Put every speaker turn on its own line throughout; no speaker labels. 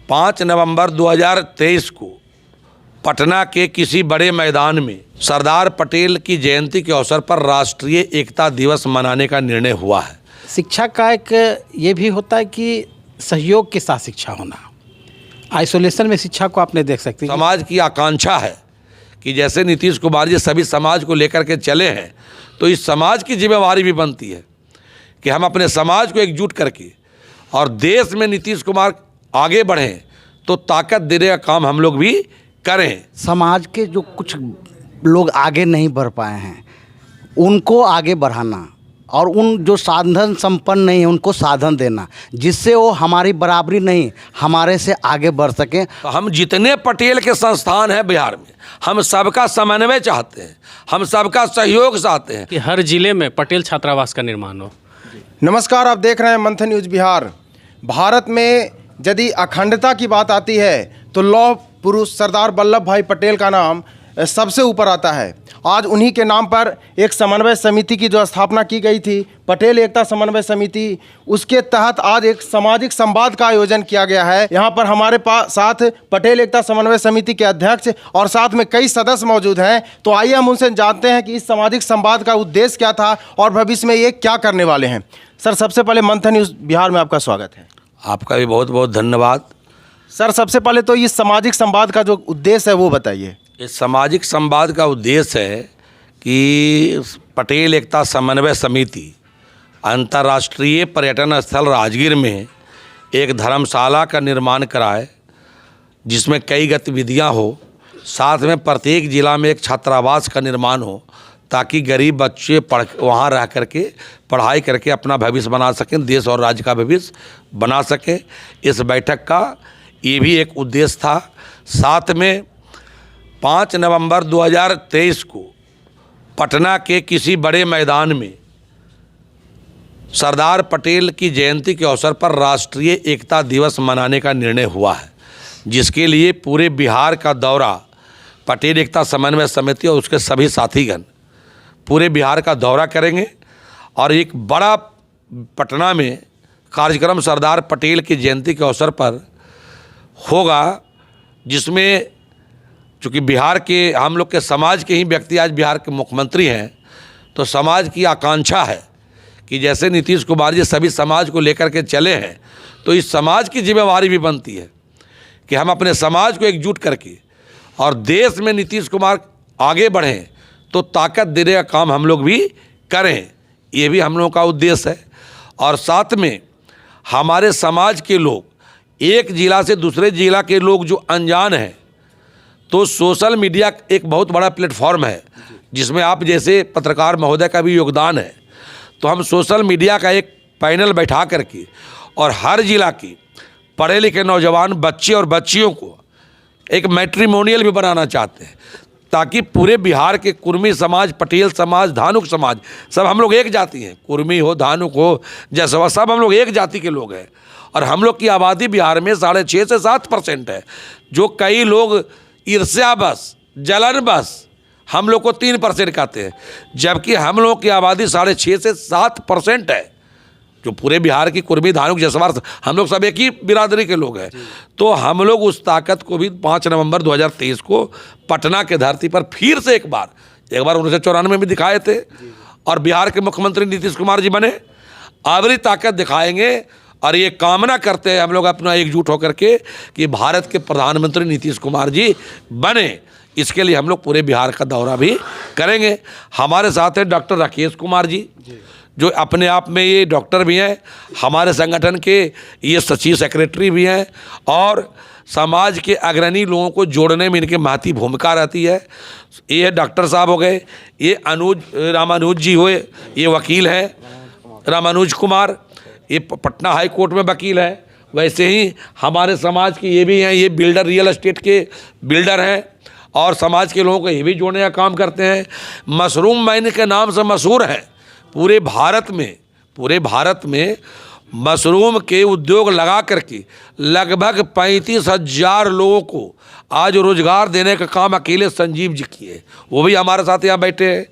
5 नवंबर 2023 को पटना के किसी बड़े मैदान में सरदार पटेल की जयंती के अवसर पर राष्ट्रीय एकता दिवस मनाने का निर्णय हुआ है।
शिक्षा का एक ये भी होता है कि सहयोग के साथ शिक्षा होना, आइसोलेशन में शिक्षा को आपने देख सकते हैं।
समाज की आकांक्षा है कि जैसे नीतीश कुमार जी सभी समाज को लेकर के चले हैं, तो इस समाज की जिम्मेवारी भी बनती है कि हम अपने समाज को एकजुट करके और देश में नीतीश कुमार आगे बढ़ें तो ताकत देने का काम हम लोग भी करें।
समाज के जो कुछ लोग आगे नहीं बढ़ पाए हैं उनको आगे बढ़ाना और उन जो साधन संपन्न नहीं है उनको साधन देना, जिससे वो हमारी बराबरी नहीं हमारे से आगे बढ़ सकें।
तो हम जितने पटेल के संस्थान हैं बिहार में, हम सबका समन्वय चाहते हैं, हम सबका सहयोग चाहते हैं
कि हर जिले में पटेल छात्रावास का निर्माण हो।
नमस्कार, आप देख रहे हैं मंथन न्यूज़ बिहार। भारत में यदि अखंडता की बात आती है तो लौह पुरुष सरदार वल्लभ भाई पटेल का नाम सबसे ऊपर आता है। आज उन्हीं के नाम पर एक समन्वय समिति की जो स्थापना की गई थी, पटेल एकता समन्वय समिति, उसके तहत आज एक सामाजिक संवाद का आयोजन किया गया है। यहाँ पर हमारे पास साथ पटेल एकता समन्वय समिति के अध्यक्ष और साथ में कई सदस्य मौजूद हैं। तो आइए हम उनसे जानते हैं कि इस सामाजिक संवाद का उद्देश्य क्या था और भविष्य में ये क्या करने वाले हैं। सर, सबसे पहले मंथन न्यूज़ बिहार में आपका स्वागत है।
आपका भी बहुत बहुत धन्यवाद।
सर, सबसे पहले तो इस सामाजिक संवाद का जो उद्देश्य है वो बताइए।
इस सामाजिक संवाद का उद्देश्य है कि पटेल एकता समन्वय समिति अंतर्राष्ट्रीय पर्यटन स्थल राजगीर में एक धर्मशाला का निर्माण कराए, जिसमें कई गतिविधियां हो, साथ में प्रत्येक जिला में एक छात्रावास का निर्माण हो, ताकि गरीब बच्चे वहाँ रह करके पढ़ाई करके अपना भविष्य बना सकें, देश और राज्य का भविष्य बना सकें। इस बैठक का ये भी एक उद्देश्य था। साथ में 5 नवंबर 2023 को पटना के किसी बड़े मैदान में सरदार पटेल की जयंती के अवसर पर राष्ट्रीय एकता दिवस मनाने का निर्णय हुआ है, जिसके लिए पूरे बिहार का दौरा पटेल एकता समन्वय समिति और उसके सभी साथीगण पूरे बिहार का दौरा करेंगे और एक बड़ा पटना में कार्यक्रम सरदार पटेल की जयंती के अवसर पर होगा, जिसमें चूँकि बिहार के हम लोग के समाज के ही व्यक्ति आज बिहार के मुख्यमंत्री हैं, तो समाज की आकांक्षा है कि जैसे नीतीश कुमार जी सभी समाज को लेकर के चले हैं, तो इस समाज की जिम्मेवारी भी बनती है कि हम अपने समाज को एकजुट करके और देश में नीतीश कुमार आगे बढ़ें तो ताकत देने का काम हम लोग भी करें। ये भी हम लोगों का उद्देश्य है। और साथ में हमारे समाज के लोग, एक जिला से दूसरे जिला के लोग जो अनजान हैं, तो सोशल मीडिया एक बहुत बड़ा प्लेटफॉर्म है जिसमें आप जैसे पत्रकार महोदय का भी योगदान है। तो हम सोशल मीडिया का एक पैनल बैठा करके और हर जिला की पढ़े लिखे नौजवान बच्चे और बच्चियों को एक मैट्रिमोनियल भी बनाना चाहते हैं, ताकि पूरे बिहार के कुर्मी समाज, पटेल समाज, धानुक समाज, सब हम लोग एक जाति हैं। कुर्मी हो, धानुक हो, जसवा, सब हम लोग एक जाति के लोग हैं। और हम लोग की आबादी बिहार में 6.5 से 7% है, जो कई लोग ईर्ष्या बस, जलन बस हम लोग को 3% कहते हैं, जबकि हम लोग की आबादी 6.5 से 7% है, जो पूरे बिहार की कुर्मी, धानुक, जसवार, हम लोग सब एक ही बिरादरी के लोग हैं। तो हम लोग उस ताकत को भी 5 नवंबर 2023 को पटना के धरती पर फिर से एक बार 1994 में भी दिखाए थे और बिहार के मुख्यमंत्री नीतीश कुमार जी बने, आवरी ताकत दिखाएंगे। और ये कामना करते हैं हम लोग अपना एकजुट होकर के कि भारत के प्रधानमंत्री नीतीश कुमार जी बने। इसके लिए हम लोग पूरे बिहार का दौरा भी करेंगे। हमारे साथ हैं डॉक्टर राकेश कुमार जी, जो अपने आप में ये डॉक्टर भी हैं, हमारे संगठन के ये सचिव सेक्रेटरी भी हैं और समाज के अग्रणी लोगों को जोड़ने में इनकी महती भूमिका रहती है। ये डॉक्टर साहब हो गए, ये रामानुज जी हुए, ये वकील हैं रामानुज कुमार, ये पटना हाई कोर्ट में वकील है। वैसे ही हमारे समाज के ये भी हैं, ये बिल्डर, रियल एस्टेट के बिल्डर हैं और समाज के लोगों को ये भी जोड़ने का काम करते हैं। मशरूम मैन के नाम से मशहूर हैं पूरे भारत में मशरूम के उद्योग लगा करके लगभग 35,000 लोगों को आज रोजगार देने का काम अकेले संजीव जी किए, वो भी हमारे साथ यहाँ बैठे हैं।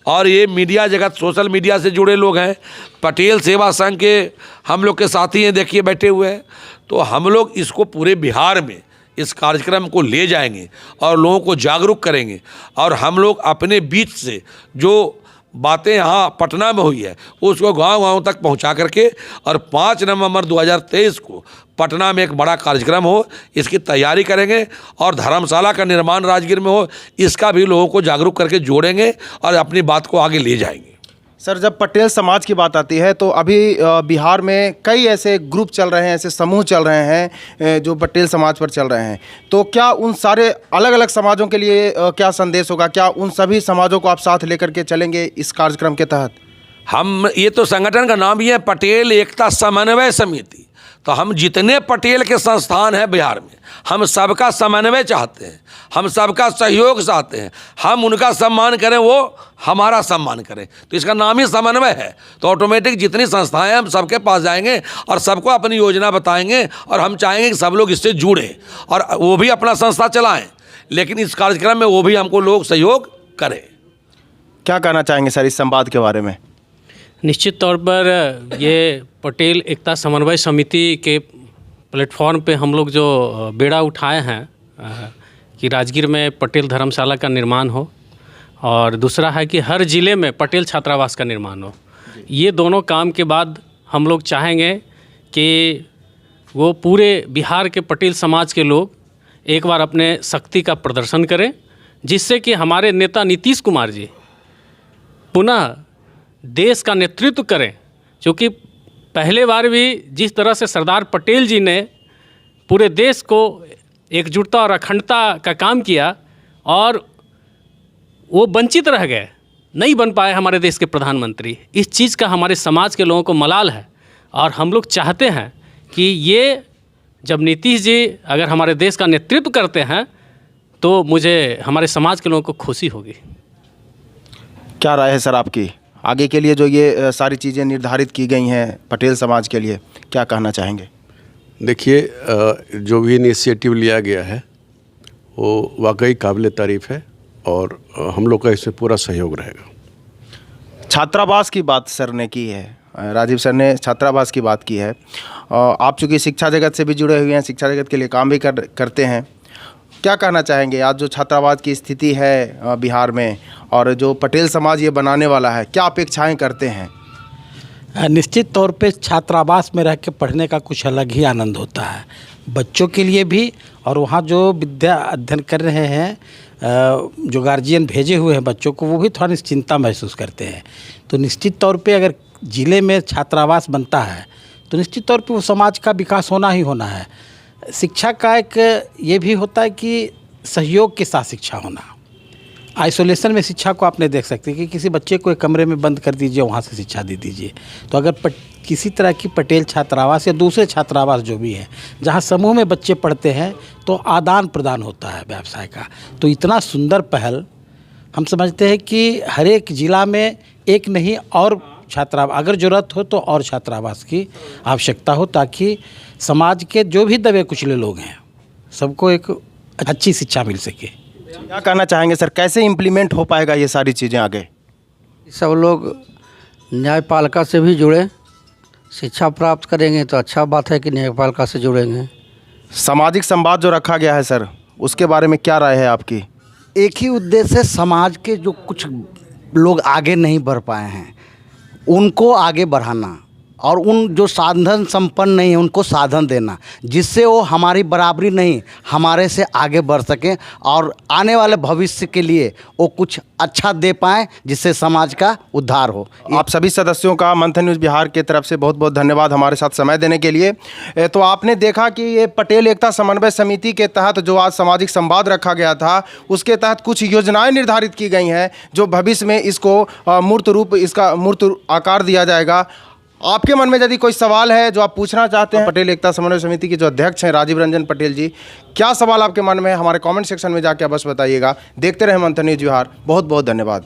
और ये मीडिया जगत, सोशल मीडिया से जुड़े लोग हैं, पटेल सेवा संघ के हम लोग के साथी हैं, देखिए बैठे हुए हैं। तो हम लोग इसको पूरे बिहार में इस कार्यक्रम को ले जाएंगे और लोगों को जागरूक करेंगे। और हम लोग अपने बीच से जो बातें यहाँ पटना में हुई है उसको गांव-गांव तक पहुँचा करके और 5 नवंबर 2023 को पटना में एक बड़ा कार्यक्रम हो, इसकी तैयारी करेंगे और धर्मशाला का निर्माण राजगीर में हो, इसका भी लोगों को जागरूक करके जोड़ेंगे और अपनी बात को आगे ले जाएंगे।
सर, जब पटेल समाज की बात आती है तो अभी बिहार में कई ऐसे ग्रुप चल रहे हैं, ऐसे समूह चल रहे हैं जो पटेल समाज पर चल रहे हैं, तो क्या उन सारे अलग अलग समाजों के लिए क्या संदेश होगा? क्या उन सभी समाजों को आप साथ लेकर के चलेंगे इस कार्यक्रम के तहत?
हम ये तो संगठन का नाम ही है पटेल एकता समन्वय समिति। तो हम जितने पटेल के संस्थान हैं बिहार में, हम सबका समन्वय चाहते हैं, हम सबका सहयोग चाहते हैं, हम उनका सम्मान करें, वो हमारा सम्मान करें। तो इसका नाम ही समन्वय है। तो ऑटोमेटिक जितनी संस्थाएं हैं हम सबके पास जाएंगे और सबको अपनी योजना बताएंगे और हम चाहेंगे कि सब लोग इससे जुड़ें और वो भी अपना संस्था चलाएं, लेकिन इस कार्यक्रम में वो भी हमको लोग सहयोग करें।
क्या कहना चाहेंगे सर इस संवाद के बारे में?
निश्चित तौर पर ये पटेल एकता समन्वय समिति के प्लेटफॉर्म पे हम लोग जो बेड़ा उठाए हैं कि राजगीर में पटेल धर्मशाला का निर्माण हो और दूसरा है कि हर ज़िले में पटेल छात्रावास का निर्माण हो। ये दोनों काम के बाद हम लोग चाहेंगे कि वो पूरे बिहार के पटेल समाज के लोग एक बार अपने शक्ति का प्रदर्शन करें, जिससे कि हमारे नेता नीतीश कुमार जी पुनः देश का नेतृत्व करें। क्योंकि पहले बार भी जिस तरह से सरदार पटेल जी ने पूरे देश को एकजुटता और अखंडता का काम किया और वो वंचित रह गए, नहीं बन पाए हमारे देश के प्रधानमंत्री, इस चीज़ का हमारे समाज के लोगों को मलाल है। और हम लोग चाहते हैं कि ये जब नीतीश जी अगर हमारे देश का नेतृत्व करते हैं तो मुझे हमारे समाज के लोगों को खुशी होगी।
क्या राय है सर आपकी आगे के लिए जो ये सारी चीज़ें निर्धारित की गई हैं पटेल समाज के लिए, क्या कहना चाहेंगे?
देखिए, जो भी इनिशिएटिव लिया गया है वो वाकई काबिल तारीफ़ है और हम लोग का इसमें पूरा सहयोग रहेगा।
छात्रावास की बात सर ने की है, राजीव सर ने छात्रावास की बात की है। आप चूँकि शिक्षा जगत से भी जुड़े हुए हैं, शिक्षा जगत के लिए काम भी करते हैं, क्या कहना चाहेंगे आज जो छात्रावास की स्थिति है बिहार में और जो पटेल समाज ये बनाने वाला है, क्या अपेक्षाएं करते हैं?
निश्चित तौर पे छात्रावास में रह के पढ़ने का कुछ अलग ही आनंद होता है बच्चों के लिए भी, और वहाँ जो विद्या अध्ययन कर रहे हैं जो गार्जियन भेजे हुए हैं बच्चों को, वो भी थोड़ा निश्चिंता महसूस करते हैं। तो निश्चित तौर पे अगर ज़िले में छात्रावास बनता है तो निश्चित तौर पे वो समाज का विकास होना ही होना है। शिक्षा का एक ये भी होता है कि सहयोग के साथ शिक्षा होना। आइसोलेशन में शिक्षा को आपने देख सकते हैं कि किसी बच्चे को एक कमरे में बंद कर दीजिए, वहाँ से शिक्षा दे दीजिए। तो अगर किसी तरह की पटेल छात्रावास या दूसरे छात्रावास जो भी है जहाँ समूह में बच्चे पढ़ते हैं तो आदान प्रदान होता है व्यवसाय का। तो इतना सुंदर पहल हम समझते हैं कि हर एक ज़िला में एक नहीं और छात्रावास, अगर ज़रूरत हो तो और छात्रावास की आवश्यकता हो, ताकि समाज के जो भी दबे कुचले लोग हैं सबको एक अच्छी शिक्षा मिल सके।
क्या कहना चाहेंगे सर, कैसे इम्प्लीमेंट हो पाएगा ये सारी चीज़ें आगे?
सब लोग न्यायपालिका से भी जुड़े, शिक्षा प्राप्त करेंगे तो अच्छा बात है कि न्यायपालिका से जुड़ेंगे।
सामाजिक संवाद जो रखा गया है सर, उसके बारे में क्या राय है आपकी?
एक ही उद्देश्य है, समाज के जो कुछ लोग आगे नहीं बढ़ पाए हैं उनको आगे बढ़ाना और उन जो साधन संपन्न नहीं है उनको साधन देना, जिससे वो हमारी बराबरी नहीं हमारे से आगे बढ़ सकें और आने वाले भविष्य के लिए वो कुछ अच्छा दे पाएँ, जिससे समाज का उद्धार हो।
आप सभी सदस्यों का मंथन न्यूज़ बिहार के तरफ से बहुत बहुत धन्यवाद हमारे साथ समय देने के लिए। तो आपने देखा कि ये पटेल एकता समन्वय समिति के तहत जो आज सामाजिक संवाद रखा गया था, उसके तहत कुछ योजनाएं निर्धारित की गई हैं जो भविष्य में इसको मूर्त आकार दिया जाएगा। आपके मन में यदि कोई सवाल है जो आप पूछना चाहते हैं, पटेल एकता समन्वय समिति के जो अध्यक्ष हैं राजीव रंजन पटेल जी, क्या सवाल आपके मन में है, हमारे कमेंट सेक्शन में जाके अवश्य बताइएगा। देखते रहे मंथन न्यूज़ बिहार। बहुत बहुत धन्यवाद।